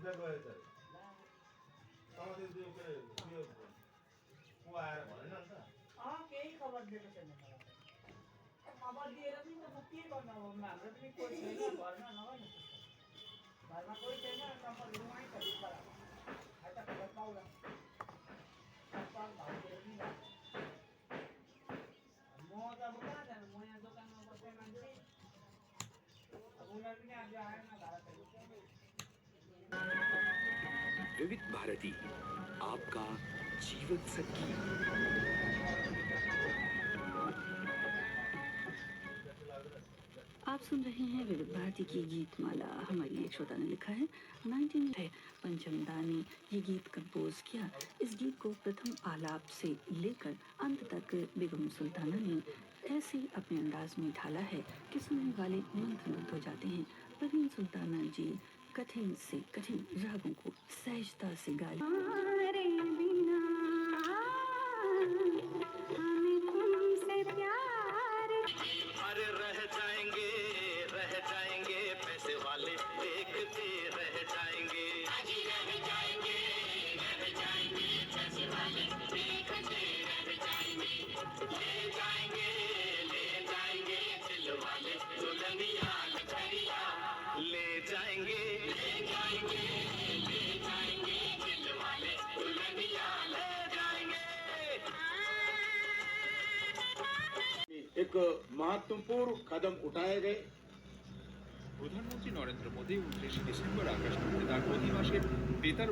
देखो ऐसा समाधि दियो करे दियो वो आएर भनेन नि त केही खबर दिएको छैन मलाई खबर दिएर पनि त म के गर्नु अब हाम्रो पनि कोही छैन घरमा नगर्नु घरमा कोही छैन नम्बर रुममै छ बराबर आज त खबर पाउला पाल भाउतिर पनि म त अब कहाँ जानु म यहाँ दोकानमा बस्ने मान्छे अब उनीहरू पनि आज आएन भारत विविध भारती आपका जीवन संगीत। आप सुन रहे हैं विविध भारती की गीत माला। हमारी एक श्रोता ने लिखा है 19 है पंचमदा ने ये गीत कंपोज किया। इस गीत को प्रथम आलाप से लेकर अंत तक बेगम सुल्ताना ने ऐसे अपने अंदाज में ढाला है कि सुनने वाले मंत्रमुग्ध हो जाते हैं। परवीन सुल्ताना जी कठिन से कठिन रागों को सहजता से गा रह जाएंगे पैसे वाले देखते रह जाएंगे पैसे वाले देखते रह जाएंगे ले जाएंगे दिल वाले दुल्हनिया लखरिया ले जाएंगे दिल वाले दुल्हनिया ले जाएंगे। एक महत्वपूर्ण कदम उठाए गए। প্রধানমন্ত্রী নরেন্দ্র মোদী 29 ডিসেম্বর আকাশবাণীতে তার প্রতি মাসের বেতার